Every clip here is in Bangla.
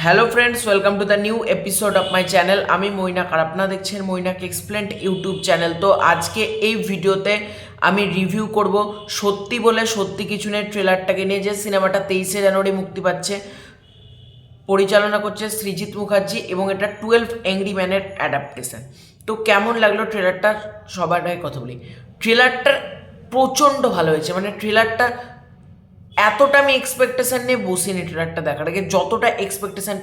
Hello friends, welcome to the new episode of my channel. আমি মৈনাক আর আপনারা দেখছেন মৈনাক এক্সপ্লেন্ড ইউটিউব চ্যানেল। তো আজকে এই ভিডিওতে আমি রিভিউ করব সত্যি বলে সত্যি কিছু নেই ট্রেলারটাকে নিয়ে, যে সিনেমাটা 23শে জানুয়ারি মুক্তি পাচ্ছে। পরিচালনা করছে সৃজিত মুখার্জি এবং এটা 12 অ্যাংরি ম্যানের অ্যাডাপ্টেশন। তো কেমন লাগলো ট্রেলারটা সবার আগে কথা বলি। ট্রেলারটা প্রচণ্ড ভালো হয়েছে, মানে ট্রেলারটা এতটা আমি এক্সপেকটেশন নিয়ে বসিনি ট্রেলারটা দেখার আগে, যতটা এক্সপেকটেশন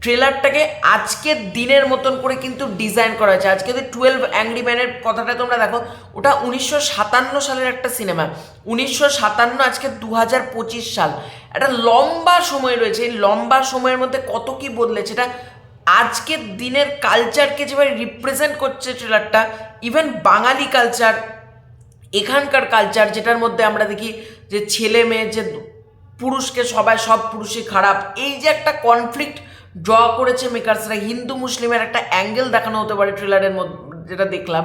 ট্রেলারটাকে আজকের দিনের মতন করে কিন্তু ডিজাইন করা হয়েছে। আজকে যদি 12 অ্যাংরি ম্যানের কথাটা তোমরা দেখো, ওটা 1957 সালের একটা সিনেমা। 1957, আজকে 2025 সাল, একটা লম্বা সময় রয়েছে। এই লম্বা সময়ের মধ্যে কত কি বদলেছে, এটা আজকের দিনের কালচারকে যেভাবে রিপ্রেজেন্ট করছে ট্রেলারটা, ইভেন বাঙালি কালচার, এখানকার কালচার, যেটার মধ্যে আমরা দেখি যে ছেলে মেয়ে, যে পুরুষকে সব পুরুষই খারাপ, এই যে একটা কনফ্লিক্ট ড্র করেছে মেকার্সরা, হিন্দু মুসলিমের একটা অ্যাঙ্গেল দেখানো হতে পারে ট্রেলারের মধ্যে, যেটা দেখলাম,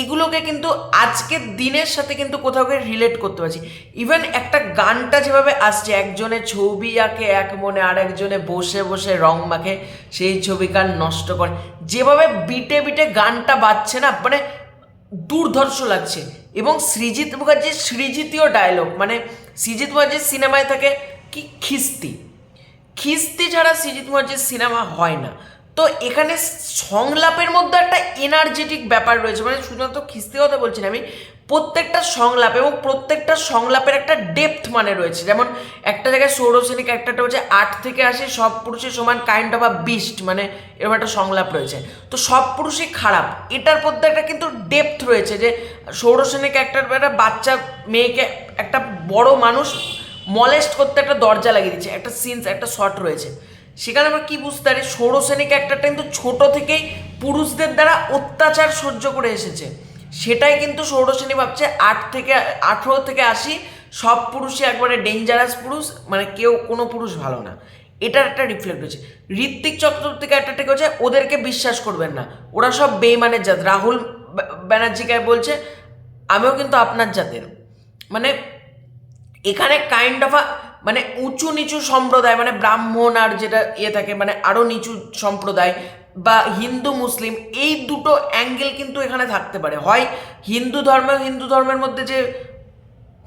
এগুলোকে কিন্তু আজকের দিনের সাথে কিন্তু কোথাও গিয়ে রিলেট করতে পারছি। ইভেন একটা গানটা যেভাবে আসছে, একজনে ছবি আঁকে এক মনে, আর একজনে বসে বসে রং মাখে সেই ছবিকার নষ্ট করে, যেভাবে বিটে বিটে গানটা বাজছে না, মানে দুর্ধর্ষ লাগছে। এবং সৃজিত মুখার্জির সৃজিতীয় ডায়লগ, মানে সৃজিত মুখার্জির সিনেমায় থাকে কি খিস্তি ছাড়া সৃজিত মুখার্জির সিনেমা হয় না। তো এখানে সংলাপের মধ্যে একটা এনার্জেটিক ব্যাপার রয়েছে, মানে শুধুমাত্র খিস্তি কথা বলছি না আমি, প্রত্যেকটা সংলাপ এবং প্রত্যেকটা সংলাপের একটা ডেপথ মানে রয়েছে। যেমন একটা জায়গায় সৌরসেনী ক্যারেক্টারটা হচ্ছে 8 থেকে 80 সব পুরুষের সমান কাইন্ড অফ আ বিস্ট, মানে এরকম একটা সংলাপ রয়েছে। তো সব পুরুষই খারাপ, এটার মধ্যে একটা কিন্তু ডেপথ রয়েছে, যে সৌরসেনী ক্যারেক্টার একটা বাচ্চা মেয়েকে একটা বড় মানুষ মলেস্ট করতে একটা দরজা লাগিয়ে দিচ্ছে, একটা সিনস, একটা শট রয়েছে। সেখানে আমরা কি বুঝতে পারি, সৌরসেনী ক্যারেক্টারটা কিন্তু ছোট থেকেই পুরুষদের দ্বারা অত্যাচার সহ্য করে এসেছে। সেটাই কিন্তু সৌরসেনী ভাবছে 18 থেকে 80 সব পুরুষই একবারে ডেঞ্জারাস পুরুষ, মানে কোনো পুরুষ ভালো না, এটার একটা রিফ্লেক্ট হয়েছে। ঋত্বিক চক্রবর্তী ক্যারেক্টারটাকে হচ্ছে ওদেরকে বিশ্বাস করবেন না, ওরা সব বেইমানের জাত। রাহুল ব্যানার্জিকে বলছে আমিও কিন্তু আপনার জাতের, মানে এখানে কাইন্ড অফ মানে উঁচু নিচু সম্প্রদায়, মানে ব্রাহ্মণ আর যেটা থাকে মানে আরও নিচু সম্প্রদায়, বা হিন্দু মুসলিম, এই দুটো অ্যাঙ্গেল কিন্তু এখানে থাকতে পারে। হয় হিন্দু ধর্মের মধ্যে যে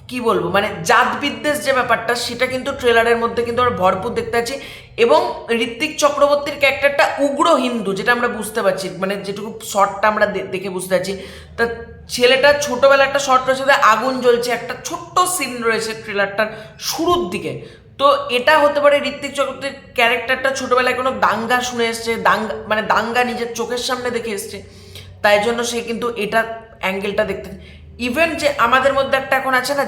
কি বলবো, মানে জাত বিদ্বেষ যে ব্যাপারটা, সেটা কিন্তু ট্রেলারের মধ্যে কিন্তু আমরা ভরপুর দেখতে পাচ্ছি। এবং ঋত্বিক চক্রবর্তীর ক্যারেক্টারটা উগ্র হিন্দু, যেটা আমরা বুঝতে পারছি, মানে যেটুকু শর্টটা আমরা দেখে বুঝতে পারছি। তা ছেলেটা ছোটোবেলা একটা শর্ট রয়েছে, আগুন জ্বলছে, একটা ছোট্ট সিন রয়েছে ট্রেলারটার শুরুর দিকে। তো এটা হতে পারে ঋত্বিক চক্রবর্তীর ক্যারেক্টারটা ছোটোবেলায় কোনো দাঙ্গা শুনে এসছে, দাঙ্গা নিজের চোখের সামনে দেখে এসছে, তাই জন্য সে কিন্তু এটা অ্যাঙ্গেলটা দেখতে। ইভেন যে আমাদের মধ্যে একটা এখন আছে না,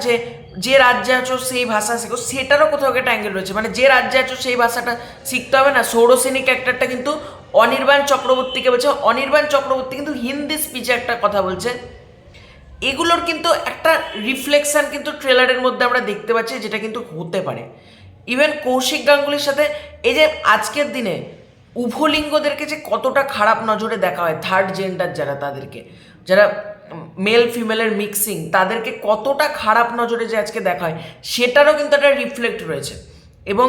যে রাজ্যে আছো সেই ভাষা শেখো, সেটারও কোথাও একটা অ্যাঙ্গেল রয়েছে, মানে যে রাজ্যে আছো সেই ভাষাটা শিখতে হবে না। সৌরসেনী ক্যারেক্টারটা কিন্তু অনির্বাণ চক্রবর্তীকে বলছে, অনির্বাণ চক্রবর্তী কিন্তু হিন্দি স্পিচে একটা কথা বলছে। এগুলোর কিন্তু একটা রিফ্লেকশন কিন্তু ট্রেলারের মধ্যে আমরা দেখতে পাচ্ছি, যেটা কিন্তু হতে পারে। ইভেন কৌশিক গাঙ্গুলির সাথে এই যে আজকের দিনে উভলিঙ্গদেরকে যে কতটা খারাপ নজরে দেখা হয়, থার্ড জেন্ডার যারা মেল ফিমেলের মিক্সিং, তাদেরকে কতটা খারাপ নজরে যে আজকে দেখা হয়, সেটারও কিন্তু একটা রিফ্লেক্ট রয়েছে। এবং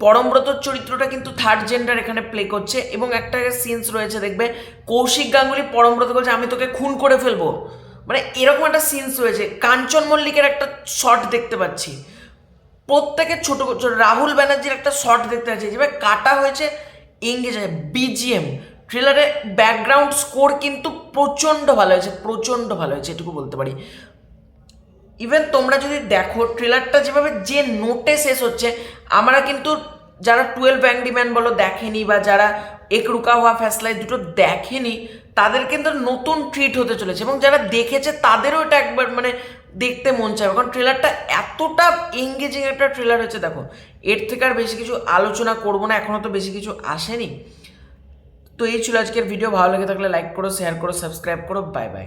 পরমব্রতর চরিত্রটা কিন্তু থার্ড জেন্ডার এখানে প্লে করছে। এবং একটা সিনস রয়েছে, দেখবে কৌশিক গাঙ্গুলি পরমব্রত বলছে আমি তোকে খুন করে ফেলবো, মানে এরকম একটা সিনস রয়েছে। কাঞ্চন মল্লিকের একটা শট দেখতে পাচ্ছি, প্রত্যেকের ছোট রাহুল ব্যানার্জির একটা শট দেখতে পাচ্ছি, যেভাবে কাটা হয়েছে, এঙ্গেজ আছে। বিজিএম, ট্রেলারে ব্যাকগ্রাউন্ড স্কোর কিন্তু প্রচণ্ড ভালো হয়েছে, এটুকু বলতে পারি। ইভেন তোমরা যদি দেখো ট্রেলারটা যেভাবে যে নোটে শেষ হচ্ছে, আমরা কিন্তু যারা 12 অ্যাংরি ম্যান বলো দেখেনি, বা যারা এক রুকা হুয়া ফ্যাসলা দুটো দেখেনি, তাদের কিন্তু নতুন ট্রিট হতে চলেছে। এবং যারা দেখেছে তাদেরও এটা একবার মানে দেখতে মন চাইবে, কারণ ট্রেলারটা এতটা এঙ্গেজিং একটা ট্রেলার হয়েছে। দেখো, এর থেকে আর বেশি কিছু আলোচনা করবো না, এখনও তো বেশি কিছু আসেনি। তো এই ছিল আজকের ভিডিও। ভালো লেগে থাকলে লাইক করো, শেয়ার করো, সাবস্ক্রাইব করো। Bye bye.